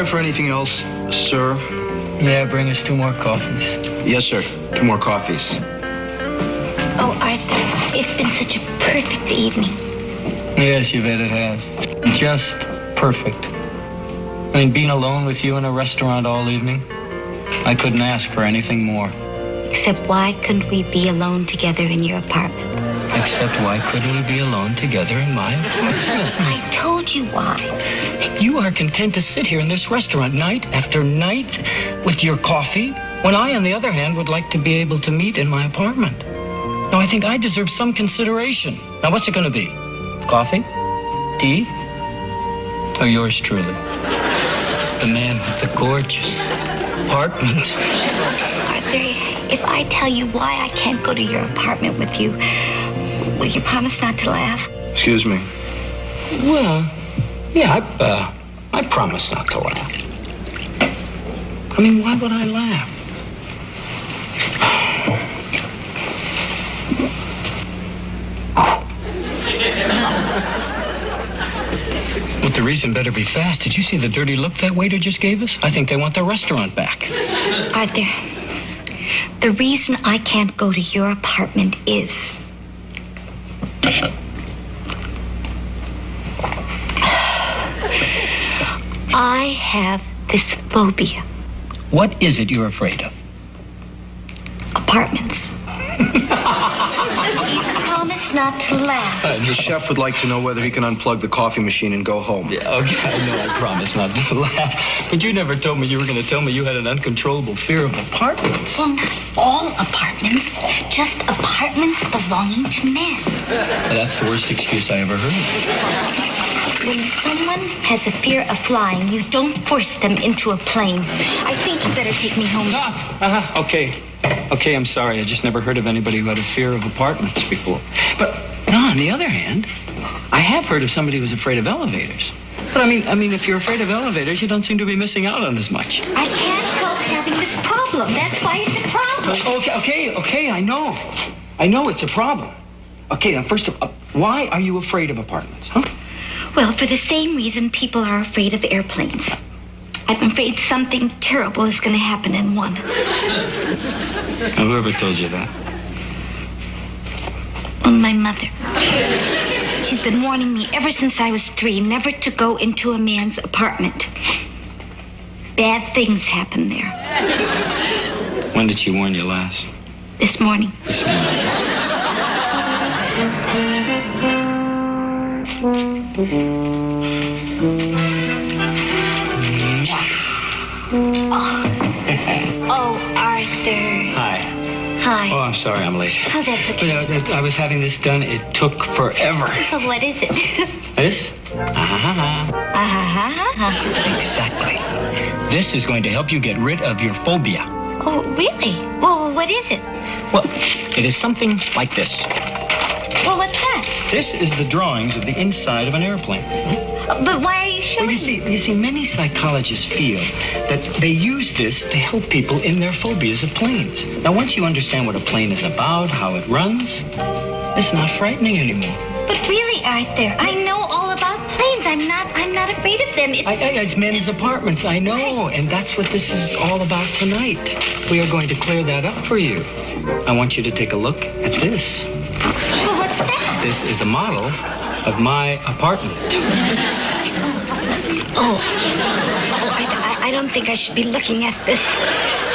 care for anything else, sir? May I bring us 2 more coffees? Yes, sir. 2 more coffees. Oh, Arthur, it's been such a perfect evening. Yes, you bet it has. Just perfect. I mean, being alone with you in a restaurant all evening, I couldn't ask for anything more. Except why couldn't we be alone together in your apartment? Except why couldn't we be alone together in my apartment? I told you why. You are content to sit here in this restaurant night after night with your coffee, when I, on the other hand, would like to be able to meet in my apartment. Now, I think I deserve some consideration. Now, what's it going to be? Coffee? Tea? Or yours truly? The man with the gorgeous apartment. Arthur, if I tell you why I can't go to your apartment with you, will you promise not to laugh? Excuse me. Well, yeah, I promise not to laugh. I mean, why would I laugh? But the reason better be fast. Did you see the dirty look that waiter just gave us? I think they want the restaurant back. Arthur, the reason I can't go to your apartment is... I have this phobia. What is it you're afraid of? Apartments. You promise not to laugh. The chef would like to know whether he can unplug the coffee machine and go home. Yeah, okay, I know I promised not to laugh. But you never told me you were going to tell me you had an uncontrollable fear of apartments. Well, not all apartments, just apartments belonging to men. Well, that's the worst excuse I ever heard. When someone has a fear of flying, you don't force them into a plane. I think you better take me home. Okay, I'm sorry. I just never heard of anybody who had a fear of apartments before. But, no, on the other hand, I have heard of somebody who was afraid of elevators. But, I mean, if you're afraid of elevators, you don't seem to be missing out on as much. I can't help having this problem. That's why it's a problem. Okay, I know. I know it's a problem. Okay, first of all, why are you afraid of apartments, huh? Well, for the same reason people are afraid of airplanes. I'm afraid something terrible is going to happen in one. Now, whoever told you that? Well, my mother. She's been warning me ever since I was 3 never to go into a man's apartment. Bad things happen there. When did she warn you last? This morning. This morning. Oh, Arthur. Hi. Hi. Oh, I'm sorry I'm late. Oh, that's okay. I was having this done. It took forever. Oh, what is it? This? Exactly. This is going to help you get rid of your phobia. Oh, really? Well, what is it? Well, it is something like this. Well, what's that? This is the drawings of the inside of an airplane. But why are you showing Well, you see, many psychologists feel that they use this to help people in their phobias of planes. Now, once you understand what a plane is about, how it runs, it's not frightening anymore. But really, Arthur, I know all about planes. I'm not afraid of them. It's men's apartments, I know, and that's what this is all about tonight. We are going to clear that up for you. I want you to take a look at this. Well, what's that? This is the model of my apartment. I don't think I should be looking at this.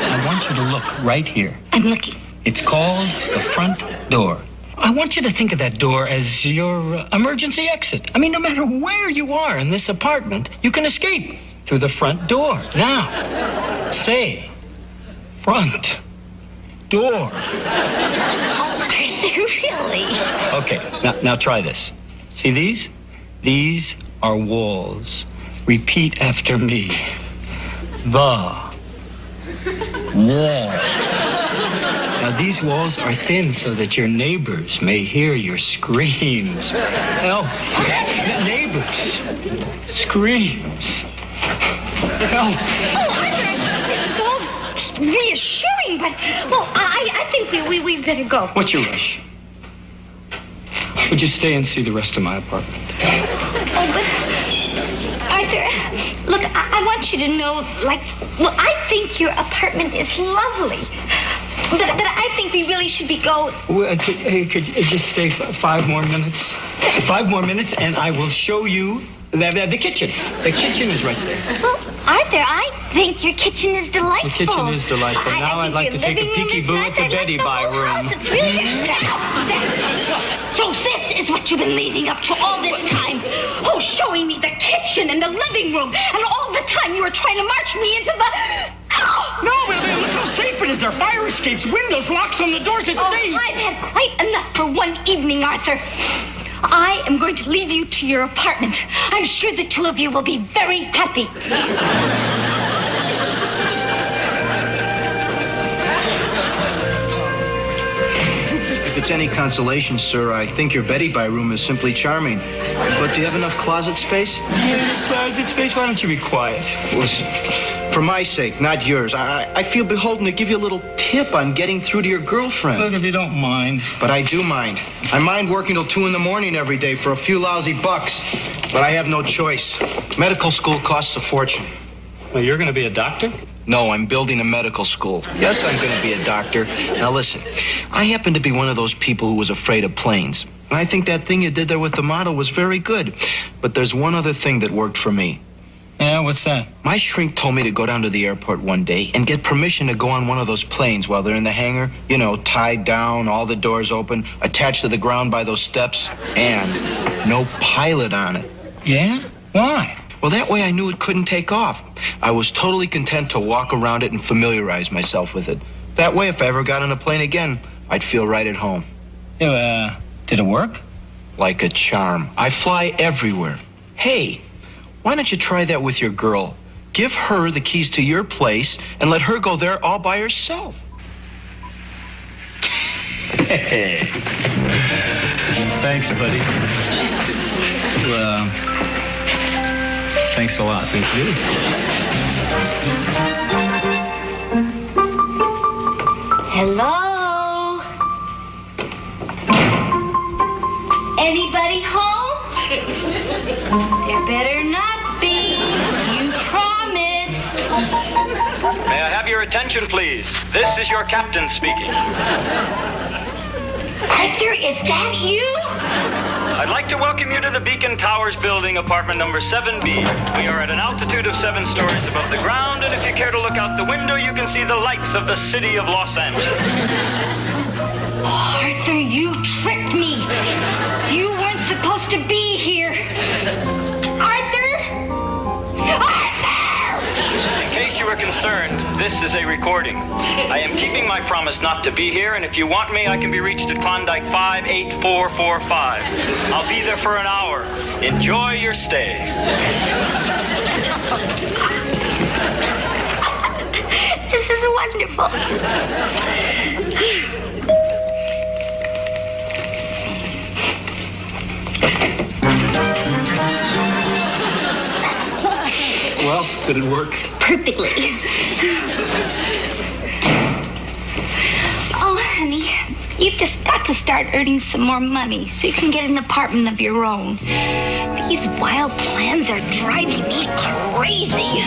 I want you to look right here. I'm looking. It's called the front door. I want you to think of that door as your emergency exit. I mean, no matter where you are in this apartment, you can escape through the front door. Now, say, front door. Oh, Arthur, really? Okay, now try this. See these? These are walls. Repeat after me. The wall. Now, these walls are thin so that your neighbors may hear your screams. Help. Neighbors. Screams. Help. Oh, Arthur, it's all reassuring, but, well, I think we better go. What's your rush? Would you stay and see the rest of my apartment? Oh, but, Arthur, Look, I want you to know, I think your apartment is lovely. But I think we really should be going. Well, could you just stay 5 more minutes? 5 more minutes, and I will show you the kitchen. The kitchen is right there. Well, Arthur, I think your kitchen is delightful. The kitchen is delightful. Now I'd like to take a peeky-boo at the Betty by room. It's really So this is what you've been leading up to all this time. Oh, showing me the kitchen and the living room. And all the time you were trying to march me into the... Oh! No, but look how safe it is. There are fire escapes, windows, locks on the doors. It's safe. I've had quite enough for one evening, Arthur. I am going to leave you to your apartment. I'm sure the two of you will be very happy. If it's any consolation, sir, I think your Betty by room is simply charming. But do you have enough closet space? Closet space? Why don't you be quiet? Listen, for my sake, not yours, I feel beholden to give you a little tip on getting through to your girlfriend. Look, if you don't mind. But I do mind. I mind working till 2 in the morning every day for a few lousy bucks. But I have no choice. Medical school costs a fortune. Well, you're going to be a doctor? No, I'm building a medical school. Yes, I'm going to be a doctor. Now, listen, I happen to be one of those people who was afraid of planes. And I think that thing you did there with the model was very good. But there's one other thing that worked for me. Yeah, what's that? My shrink told me to go down to the airport one day and get permission to go on one of those planes while they're in the hangar. You know, tied down, all the doors open, attached to the ground by those steps, and no pilot on it. Yeah? Why? Well, that way I knew it couldn't take off. I was totally content to walk around it and familiarize myself with it. That way, if I ever got on a plane again, I'd feel right at home. Yeah, did it work? Like a charm. I fly everywhere. Hey, why don't you try that with your girl? Give her the keys to your place and let her go there all by herself. Hey. Thanks, buddy. Well, thanks a lot. Thank you. Hello? Anybody home? There better not be. You promised. May I have your attention, please? This is your captain speaking. Arthur, is that you? I'd like to welcome you to the Beacon Towers building, apartment number 7B. We are at an altitude of 7 stories above the ground, and if you care to look out the window, you can see the lights of the city of Los Angeles. Oh, Arthur, you tricked me. You weren't supposed to be here. Arthur? Arthur! In case you were concerned, this is a recording. I am keeping my promise not to be here, and if you want me, I can be reached at Klondike 58445. I'll be there for an hour. Enjoy your stay. This is wonderful. Well, did it work? Perfectly. Oh, honey, you've just got to start earning some more money so you can get an apartment of your own. These wild plans are driving me crazy.